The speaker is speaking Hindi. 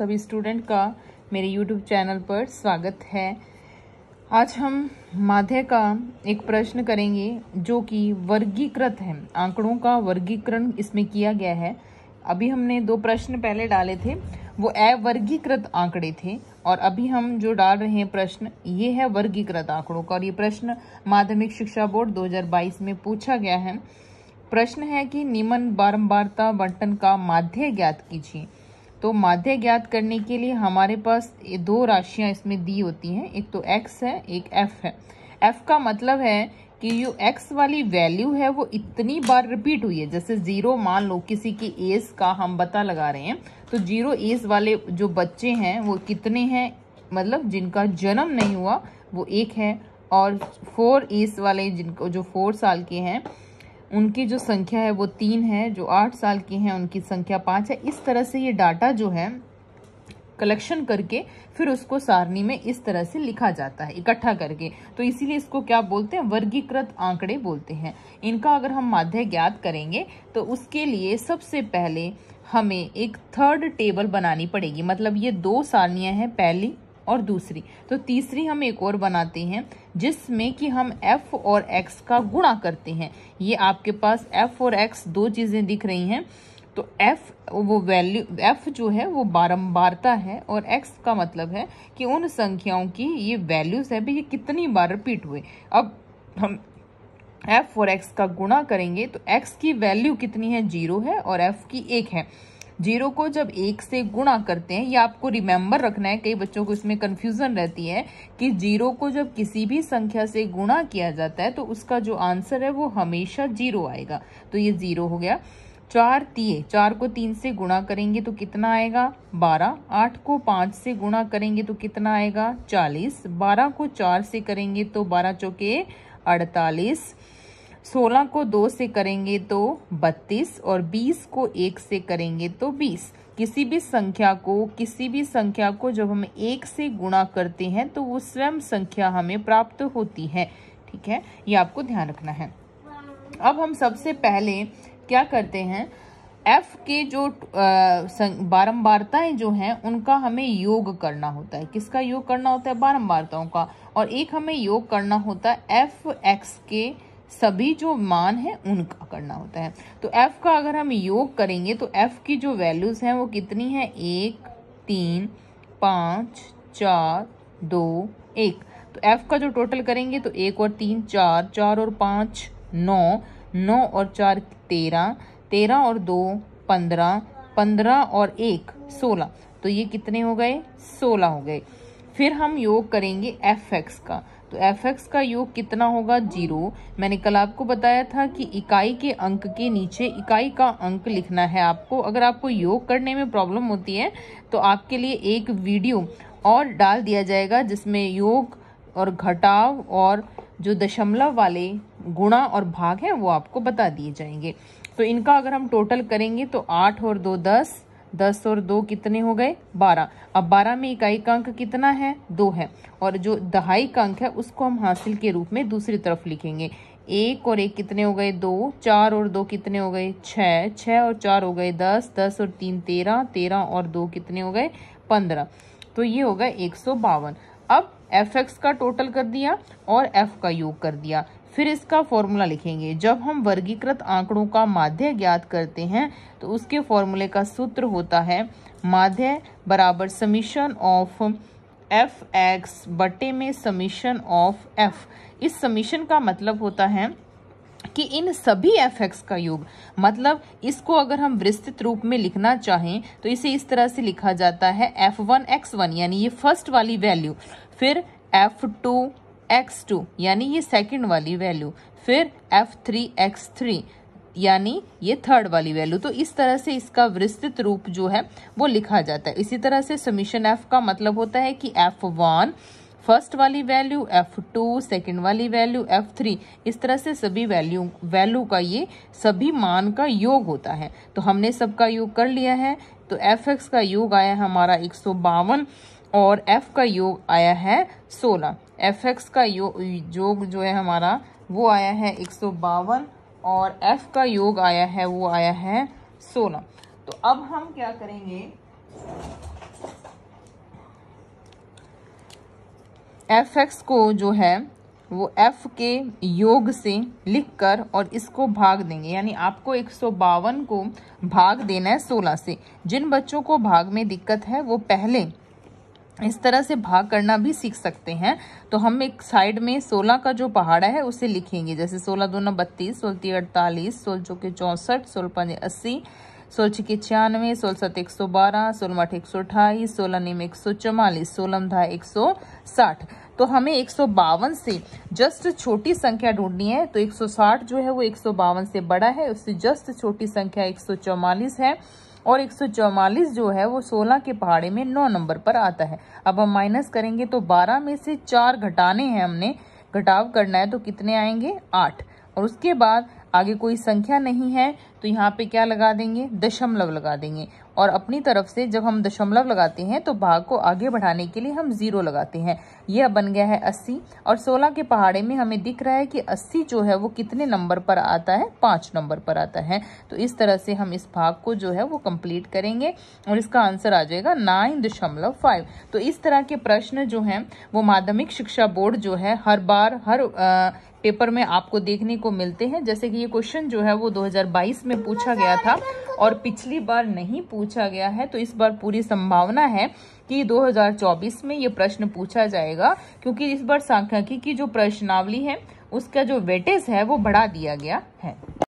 सभी स्टूडेंट का मेरे YouTube चैनल पर स्वागत है। आज हम माध्य का एक प्रश्न करेंगे जो कि वर्गीकृत है। आंकड़ों का वर्गीकरण इसमें किया गया है। अभी हमने दो प्रश्न पहले डाले थे, वो अवर्गीकृत आंकड़े थे, और अभी हम जो डाल रहे हैं प्रश्न ये है वर्गीकृत आंकड़ों का। और ये प्रश्न माध्यमिक शिक्षा बोर्ड 2022 में पूछा गया है। प्रश्न है कि निम्न बारंबारता बंटन का माध्य ज्ञात कीजिए। तो माध्य ज्ञात करने के लिए हमारे पास दो राशियां इसमें दी होती हैं, एक तो x है, एक f है। f का मतलब है कि जो x वाली वैल्यू है वो इतनी बार रिपीट हुई है। जैसे 0 मान लो किसी की एज का हम पता लगा रहे हैं, तो 0 एज वाले जो बच्चे हैं वो कितने हैं, मतलब जिनका जन्म नहीं हुआ वो 1 है, और 4 एज वाले जिनको जो 4 साल के हैं उनकी जो संख्या है वो 3 है, जो 8 साल के हैं उनकी संख्या 5 है। इस तरह से ये डाटा जो है कलेक्शन करके फिर उसको सारणी में इस तरह से लिखा जाता है इकट्ठा करके। तो इसीलिए इसको क्या बोलते हैं, वर्गीकृत आंकड़े बोलते हैं। इनका अगर हम माध्य ज्ञात करेंगे तो उसके लिए सबसे पहले हमें एक थर्ड टेबल बनानी पड़ेगी। मतलब ये दो सारणियां हैं, पहली और दूसरी, तो तीसरी हम एक और बनाते हैं जिसमें कि हम f और x का गुणा करते हैं। ये आपके पास f और x दो चीजें दिख रही हैं, तो f वो वैल्यू f जो है वो बारंबारता है, और x का मतलब है कि उन संख्याओं की ये वैल्यूज है भी ये कितनी बार रिपीट हुए। अब हम f और x का गुणा करेंगे तो x की वैल्यू कितनी है, 0 है, और f की 1 है। 0 को जब 1 से गुणा करते हैं, ये आपको रिमेम्बर रखना है, कई बच्चों को इसमें कंफ्यूजन रहती है कि 0 को जब किसी भी संख्या से गुणा किया जाता है तो उसका जो आंसर है वो हमेशा 0 आएगा। तो ये 0 हो गया। 4 को 3 से गुणा करेंगे तो कितना आएगा, 12। 8 को 5 से गुणा करेंगे तो कितना आएगा, 40। 12 को 4 से करेंगे तो 12 चौके 48। 16 को 2 से करेंगे तो 32, और 20 को 1 से करेंगे तो 20। किसी भी संख्या को जब हम 1 से गुणा करते हैं तो वो स्वयं संख्या हमें प्राप्त होती है। ठीक है, ये आपको ध्यान रखना है। अब हम सबसे पहले क्या करते हैं, f के जो बारंबारताएं जो हैं उनका हमें योग करना होता है। किसका योग करना होता है, बारंबारताओं का। और एक हमें योग करना होता है f(x) के सभी जो मान है उनका करना होता है। तो f का अगर हम योग करेंगे तो f की जो वैल्यूज हैं वो कितनी है, 1, 3, 5, 4, 2, 1। तो f का जो टोटल करेंगे तो 1 और 3 4, 4 और 5 9, 9 और 4 13, 13 और 2 15, 15 और 1 16। तो ये कितने हो गए, 16 हो गए। फिर हम योग करेंगे fx का, तो fx का योग कितना होगा, 0। मैंने कल आपको बताया था कि इकाई के अंक के नीचे इकाई का अंक लिखना है आपको। अगर आपको योग करने में प्रॉब्लम होती है तो आपके लिए एक वीडियो और डाल दिया जाएगा जिसमें योग और घटाव और जो दशमलव वाले गुणा और भाग है वो आपको बता दिए जाएंगे। तो इनका अगर हम टोटल करेंगे तो 8 और 2 10, 10 और 2 कितने हो गए, 12। अब 12 में इकाई का अंक कितना है, 2 है, और जो दहाई का अंक है उसको हम हासिल के रूप में दूसरी तरफ लिखेंगे। 1 और 1 कितने हो गए, 2। 4 और 2 कितने हो गए, 6। 6 और 4 हो गए 10। 10 और 3 13। 13 और 2 कितने हो गए, 15। तो ये हो गए 152। अब fx का टोटल कर दिया और f का योग कर दिया। फिर इसका फॉर्मूला लिखेंगे। जब हम वर्गीकृत आंकड़ों का माध्य ज्ञात करते हैं तो उसके फॉर्मूले का सूत्र होता है माध्य बराबर समीशन ऑफ fx बटे में समीशन ऑफ f। इस समीशन का मतलब होता है कि इन सभी fx का योग, मतलब इसको अगर हम विस्तृत रूप में लिखना चाहें तो इसे इस तरह से लिखा जाता है f1x1 यानी ये फर्स्ट वाली वैल्यू, फिर f2x2 यानी ये सेकंड वाली वैल्यू, फिर f3x3 यानी ये थर्ड वाली वैल्यू। तो इस तरह से इसका विस्तृत रूप जो है वो लिखा जाता है। इसी तरह से समीशन f का मतलब होता है कि f1 फर्स्ट वाली वैल्यू, f2 सेकंड वाली वैल्यू, f3, इस तरह से सभी वैल्यू का ये सभी मान का योग होता है। तो हमने सबका योग कर लिया है। तो fx का योग आया हमारा 152 और f का योग आया है 16। fx का योग जो है हमारा वो आया है 152 और f का योग आया है वो आया है 16। तो अब हम क्या करेंगे, fx को जो है वो f के योग से लिखकर और इसको भाग देंगे, यानी आपको 152 को भाग देना है 16 से। जिन बच्चों को भाग में दिक्कत है वो पहले इस तरह से भाग करना भी सीख सकते हैं। तो हम एक साइड में 16 का जो पहाड़ा है उसे लिखेंगे, जैसे 16 दूना 32, 16 तीन 48, 16 चौके 64, 16 पंजे 80, 16 छक्के 96, 16 सत 112, 16 आठ 128, 16 नीम 144, 16 धा 160। तो हमें 152 से जस्ट छोटी संख्या ढूंढनी है। तो 160 जो है वो 152 से बड़ा है, उससे जस्ट छोटी संख्या 144 है और 144 जो है वो 16 के पहाड़े में 9 नंबर पर आता है। अब हम माइनस करेंगे तो 12 में से 4 घटाने हैं, हमने घटाव करना है, तो कितने आएंगे 8। और उसके बाद आगे कोई संख्या नहीं है तो यहाँ पे क्या लगा देंगे, दशमलव लगा देंगे। और अपनी तरफ से जब हम दशमलव लगाते हैं तो भाग को आगे बढ़ाने के लिए हम 0 लगाते हैं। यह बन गया है 80 और 16 के पहाड़े में हमें दिख रहा है कि 80 जो है वो कितने नंबर पर आता है, 5 नंबर पर आता है। तो इस तरह से हम इस भाग को जो है वो कंप्लीट करेंगे और इसका आंसर आ जाएगा 9.5। तो इस तरह के प्रश्न जो हैं वो माध्यमिक शिक्षा बोर्ड जो है हर बार हर पेपर में आपको देखने को मिलते हैं। जैसे कि ये क्वेश्चन जो है वो 2022 में पूछा गया था और पिछली बार नहीं पूछा गया है, तो इस बार पूरी संभावना है कि 2024 में ये प्रश्न पूछा जाएगा, क्योंकि इस बार सांख्यिकी की जो प्रश्नावली है उसका जो वेटेज है वो बढ़ा दिया गया है।